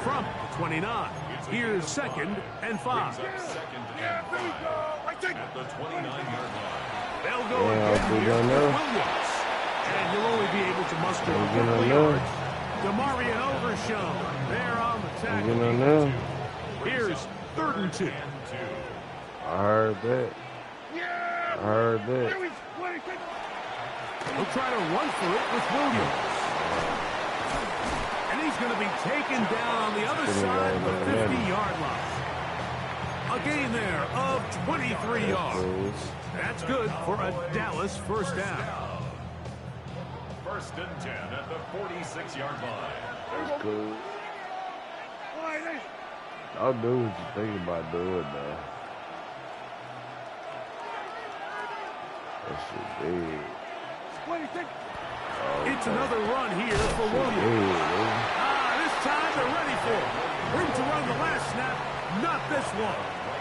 From 29, here's second and 5. at the 29-yard line. They'll go again here with Williams. And he'll only be able to muster a couple of yards. DeMarion Overshown there on the tackle. Here's 3rd and 2. I heard that. He'll try to run for it with Williams. And he's going to be taken down on the other side of the 50-yard line. A gain there of 23 yards. That's good for a Dallas first down. 1st and 10 at the 46-yard line. That's good. I'll do what you think about doing, though. That shit big. It's another run here for Williams. This time they're ready for it. Room to run the last snap, not this one.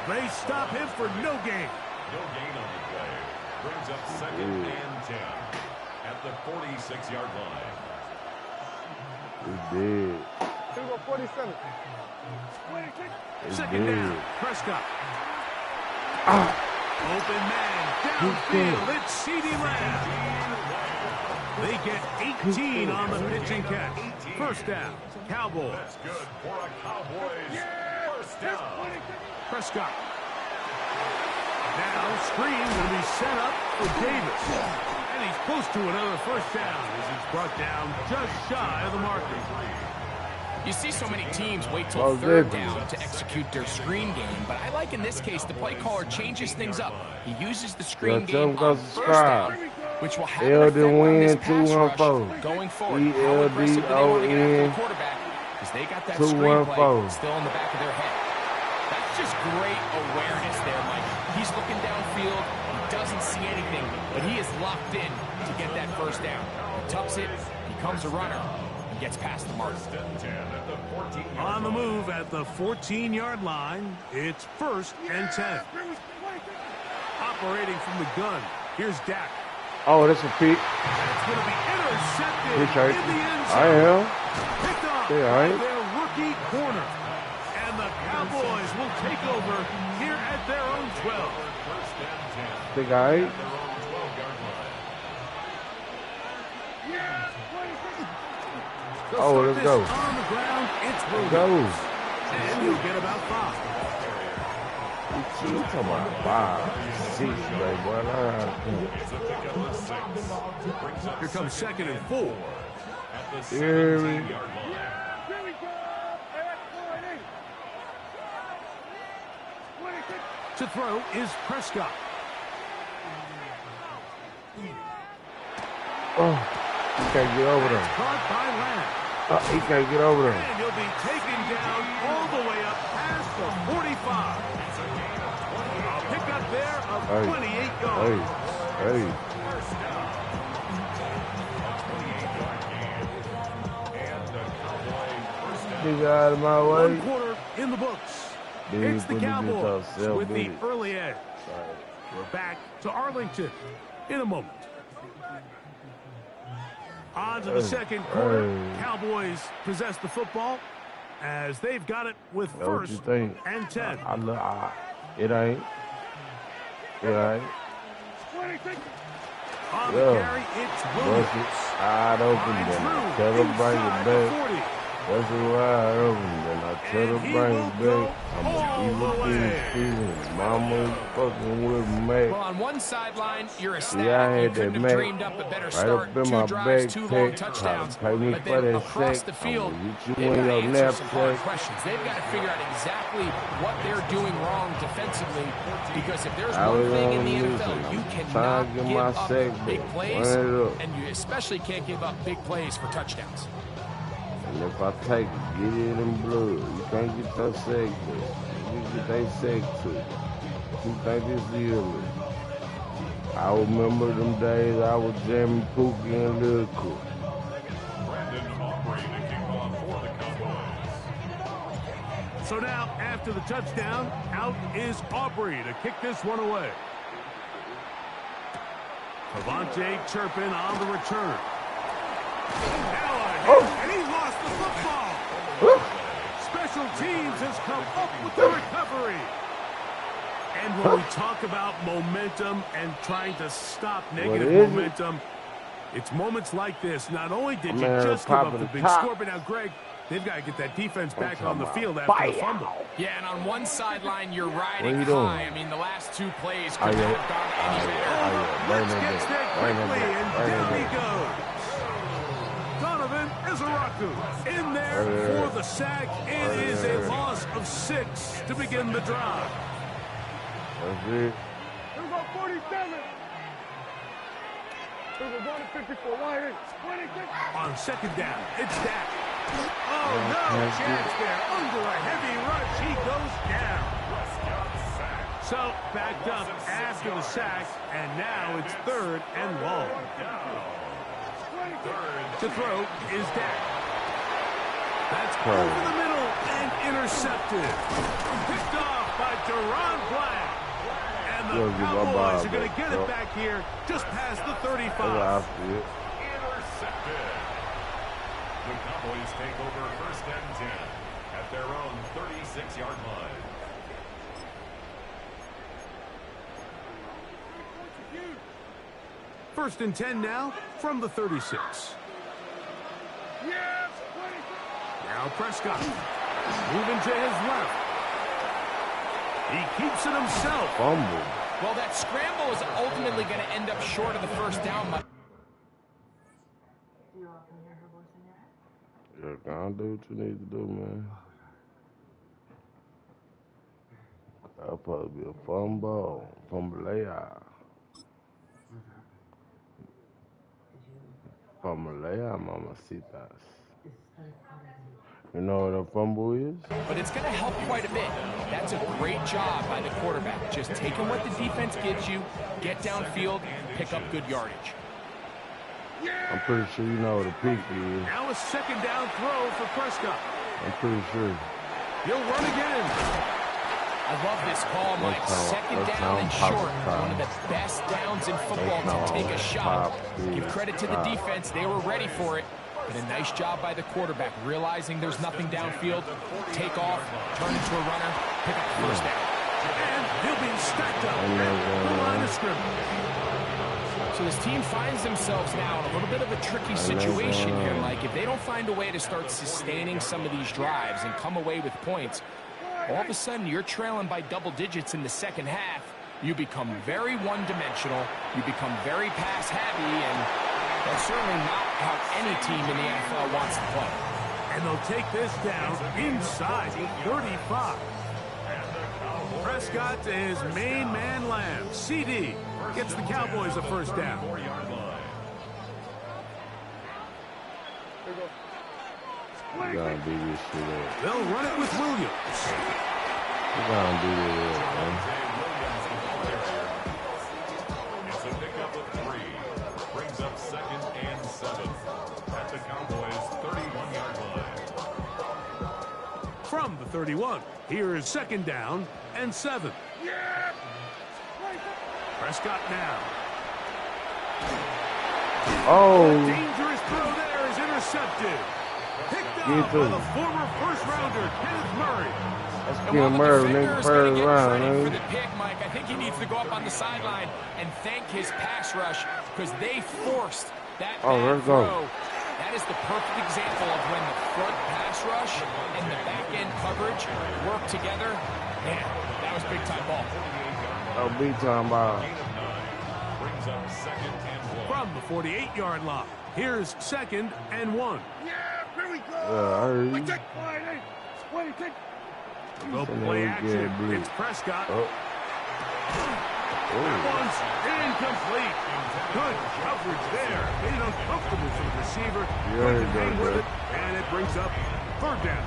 They stop him for no gain. No gain on the play. Brings up 2nd and 10 at the 46-yard line. He did. 47. 2nd down, Prescott. Open man, downfield, it's CeeDee Lamb. They get 18 on the pitch and catch. First down, Cowboys. That's good for a Cowboys first down. Prescott. Now, screen will be set up for Davis. And he's close to another first down as he's brought down just shy of the marker. You see so many teams wait till 3rd down to execute their screen game, but I like in this case the play caller changes things up. He uses the screen game on 1st down, which will have an effect on this pass rush going forward. How aggressive do they want to get after the quarterback? Because they got that screenplay still in the back of their head. That's just great awareness there, Mike. He's looking downfield. He doesn't see anything, but he is locked in to get that first down. He tucks it, becomes a runner, and gets past the mark. On the move at the 14-yard line, it's 1st and 10. Operating from the gun, here's Dak. Oh, that's a peak. That's going to be intercepted in the end zone. I am. Picked up by their rookie corner. And the Cowboys will take over here at their own 12. Big eye. Oh, let's go. On the ground, it's Let's go. And you'll get about 5. You talking about 5, 6, boy. Here comes 2nd and 4. Here we go. To throw is Prescott. Oh, he can't get over there. Caught by Lamb. He can't get over there. And he'll be taken down all the way up past the 45. A pickup there of 28 yards. Hey. Big out of my way. 1 quarter in the books. It's the Cowboys with the early edge. We're back to Arlington in a moment. On to the 2nd quarter. Cowboys possess the football as they've got it with 1st and 10. It ain't. On the carry, it's Williams. Wide open, then I tell him bring it back. That's a wide open, then I tell him bring it back. I'm a evil mama fucking with Mac. Well, on one sideline, you're ecstatic. Yeah, I had you couldn't that have dreamed up a better start. 2 drives, 2 long touchdowns. But then across the field, they've got to answer some hard questions. They've got to figure out exactly what they're doing wrong defensively, because if there's one thing in the NFL, you cannot give up big plays, and you especially can't give up big plays for touchdowns. And if I take it, get it in blood. You can't get that sack back. You get that sack too. You think it's real? I remember them days I was jamming Pookie and Lil Cook. So now, after the touchdown, out is Aubrey to kick this one away. Avante Turpin on the return. And he lost the football. Special teams has come up with the recovery. And when we talk about momentum and trying to stop negative momentum, it's moments like this. Not only did you just give up the big score, but now, Greg, they've got to get that defense back on the field after the fumble. Yeah, and on one sideline, you're riding high. I mean, the last two plays could not have gone any better. Let's get there quickly, and down he goes. Donovan Izaraku in there for the sack. It is a loss of 6 to begin the drive. That's it. Here we go, 47. Here we go, 154. On second down, it's Dak. Oh, no chance there. Under a heavy rush, he goes down. So, backed up after the sack, and now it's 3rd and long. To throw is Dak. That's over the middle and intercepted. Picked off by Deron Black. And the Cowboys are going to get it back here just past the 35. Intercepted. The Cowboys take over 1st and 10 at their own 36-yard line. First and 10 now from the 36. Now Prescott moving to his left. He keeps it himself. Fumble. Well, that scramble is ultimately going to end up short of the first down. Yeah, go do what you need to do, man. That'll probably be a fumble. Fumbleia. Fumbleia, mamacitas. You know what a fumble is? But it's going to help quite a bit. That's a great job by the quarterback. Just taking what the defense gives you, get downfield, pick up good yardage. I'm pretty sure you know what a peak is. Now a second down throw for Prescott. I'm pretty sure. He'll run again. I love this call, Mike. Second down and short. One of the best downs in football to take a shot. Give credit to the defense. They were ready for it. But a nice job by the quarterback, realizing there's nothing downfield. Take off, turn into a runner, pick up the first down. And he'll be stacked up at the line of scrimmage. So this team finds themselves now in a little bit of a tricky situation here, Mike. If they don't find a way to start sustaining some of these drives and come away with points, all of a sudden you're trailing by double digits in the second half. You become very one-dimensional. You become very pass-heavy, and that's certainly not how any team in the NFL wants to play. And they'll take this down inside the 35. Prescott to his main man Lamb. CD gets the Cowboys a first down. We're gonna do this shit up. They'll run it with Williams. We're gonna do this up, man. It's a pickup of 3. Brings up 2nd and 7 at the Cowboys' 31-yard line. From the 31, here is 2nd down and 7. Prescott now. Oh. A dangerous throw there is intercepted. Picked up by the former first-rounder, Kenneth Murray. Let's get Murray, nigga, first round, for the pick, Mike. I think he needs to go up on the sideline and thank his pass rush because they forced that bad throw. That is the perfect example of when the front pass rush and the back-end coverage work together. Man, that was big-time ball. Oh, big-time ball. Brings up 2nd and 1. From the 48-yard line, here's 2nd and 1. Here we go. I heard you. They'll play action. It's Prescott. That one's incomplete. Good coverage there. Made it uncomfortable for the receiver. Couldn't hang with it, and it brings up 3rd down.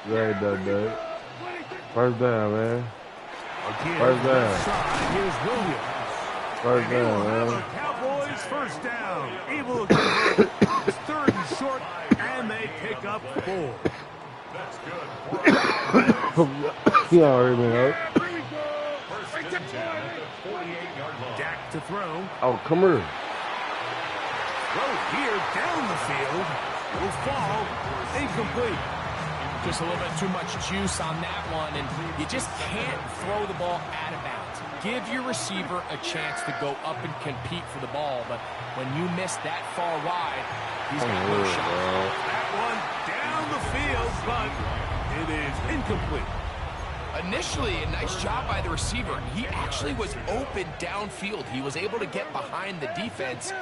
Great, dude. First down, man. Again, first down. Here's Williams. First down, man. Cowboys first down. Able to convert. It's 3rd and short, and they pick up 4. That's good. He already been up. First and 10 at the 48-yard line. Dak to throw. Oh, come here. Throw here down the field. Will fall. Incomplete. Just a little bit too much juice on that one, and you just can't throw the ball out of bounds. Give your receiver a chance to go up and compete for the ball, but when you miss that far wide, he's got no shot. That one down the field, but it is incomplete. Initially, a nice job by the receiver. He actually was open downfield. He was able to get behind the defense,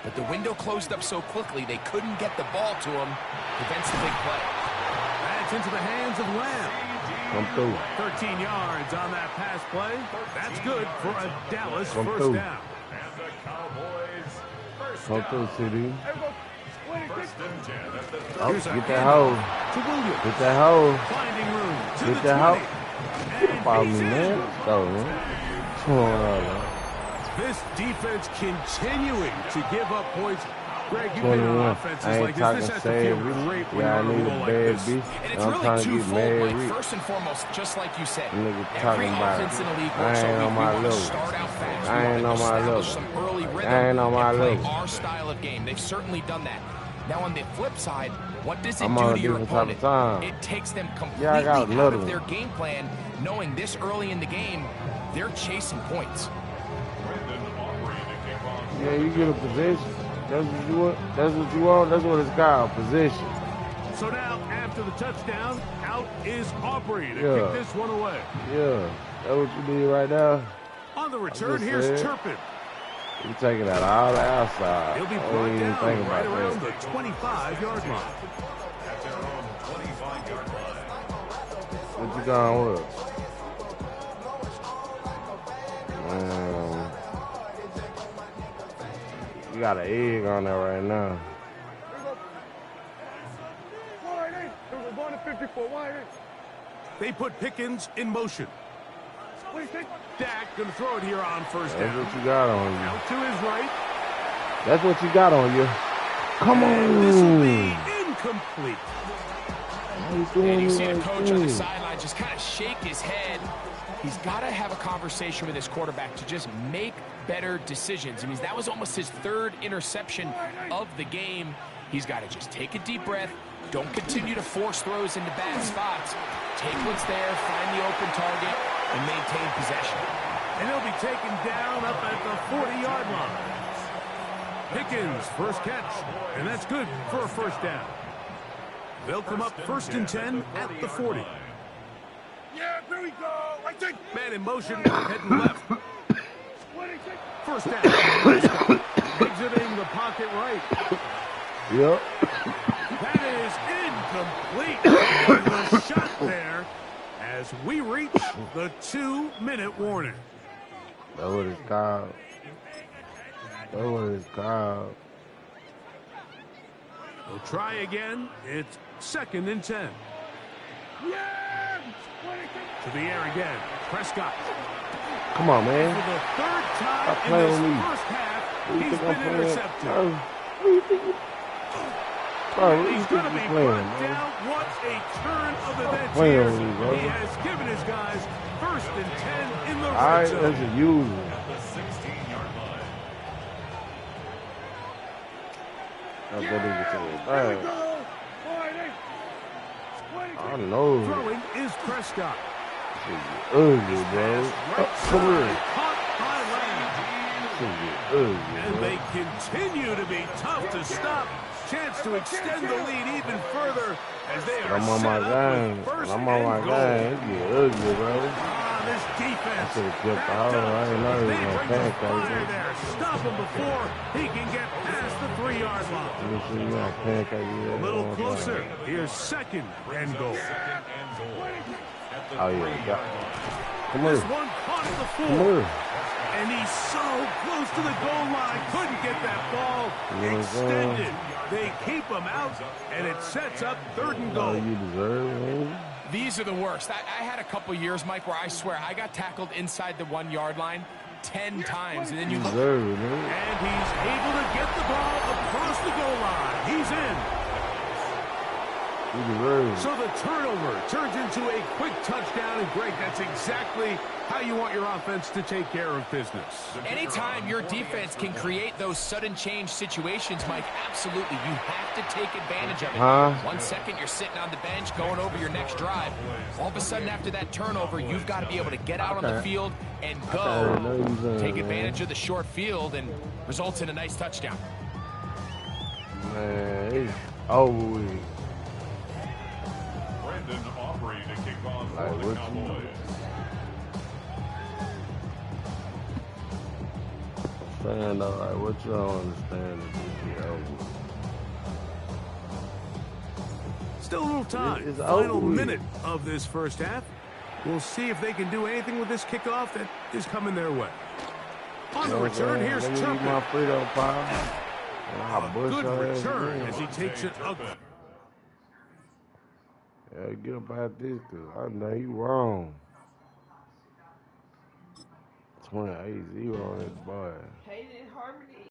but the window closed up so quickly they couldn't get the ball to him. Prevents the big play. That's into the hands of Lamb. Come through. 13 yards on that pass play. That's good for a Dallas Come first through. down. And the Cowboys first Come down. through, CD. First and 10 at the Oh, Here's a get that hoe. handoff to Williams. Get that hoe. Finding room to Get the that 20. hoe. And Follow he's me, in. man. Let's go, man. What's going on, man? This defense continuing to give up points. Greg, you've been 21. on offenses I ain't like this. talking This has to feel savage. great when Yeah, I you're on need a a roll like bad this. bitch. And it's I'm really trying to get twofold, mad. Mike. First and foremost, just like you said, Nigga every talking about offense in the league I works ain't all on week. my We want to level. start out fast. I ain't We on want to my establish level. some early rhythm I ain't on my and play level. our style of game. They've certainly done that. Now, on the flip side, what does it I'm do on a to your different type of opponent? time. It takes them completely Yeah, I got out another of one. their game plan, knowing this early in the game, they're chasing points. Yeah, you get a position. That's what you want. That's what you want. That's what it's called, position. So now, after the touchdown, out is Aubrey to Yeah. kick this one away. Yeah, that's what you need right now. On the return, just here's saying. Turpin. You taking that all the outside. He'll be I don't brought even down think right about around that. the 25-yard line. At their own 25-yard line. What you going with? You got an egg on there right now. They put Pickens in motion. Dak gonna throw it here on first That's down. what you got on you. Out to his right. That's what you got on you. Come And this will on. be incomplete. And you see the coach on the sideline just kind of shake his head. He's got to have a conversation with his quarterback to just make better decisions. I mean, that was almost his third interception of the game. He's got to just take a deep breath. Don't continue to force throws into bad spots. Take what's there, find the open target, and maintain possession. And he'll be taken down up at the 40-yard line. Pickens, first catch, and that's good for a first down. They'll come up first and 10 at the 40. Yeah, here we go. I think. Man in motion, heading left. First down. Exiting the pocket right. Yep. That is incomplete. The shot there as we reach the 2-minute warning. That's what it's called. That's what it's called. We'll try again. It's second and 10. To the air again. Prescott. Come on, man. For the third Stop time in playing this with me. first half, Who you he's think I'm been playing? intercepted. Bro, who you think you... Bro, who you He's think going to you be playing, brought man? down. What a turn of events Playing here. with me, bro. He has given his guys first and 10 in the All red right, zone. that's a user. At the 16-yard line. That's what nigga said. Damn. I know. Throwing is Prescott. Ugly, bro. Come here. Caught by Lamb. Ugly. And they continue to be tough to stop. Chance to extend the lead even further as they are I'm on my set up game. with first I'm on my and goal. game. It get ugly, bro. Ah, this I defense. should have kept the backed hole. I up. didn't know he was They going to bring the pancake fire it. there. Stop him before he can get past the 3-yard line. Let me see you got pancake it. A little closer. Here's second and goal. Oh, yeah. Got... Come This here. one caught at the Come 4. here. And he's so close to the goal line. Couldn't get that ball You know what I'm saying? extended. They keep him out, and it sets up third and All goal. you deserve, man. These are the worst. I had a couple years, Mike, where I swear I got tackled inside the 1-yard line 10 times. And then you You look. deserve it, man. And he's able to get the ball across the goal line. He's in. You deserve it. So the turnover turns into a quick touchdown. And Greg, that's exactly how you want your offense to take care of business. Anytime your defense can create those sudden change situations, Mike, absolutely, you have to take advantage of it. 1 second, you're sitting on the bench going over your next drive. All of a sudden, after that turnover, you've got to be able to get out on the field and go. Take advantage of the short field and results in a nice touchdown. Man, it's over with. Brandon Aubrey to kick off Like, for the what Cowboys. Saying though, like, what you don't understand is this is over. Still a little time. It's Final over with. minute of this first half. We'll see if they can do anything with this kickoff that is coming their way. On the return, here's Let me eat Turpin. my Frito pie. Good return as he takes it up. Yeah, get up out this, cause I know you wrong. 28-0 on this boy.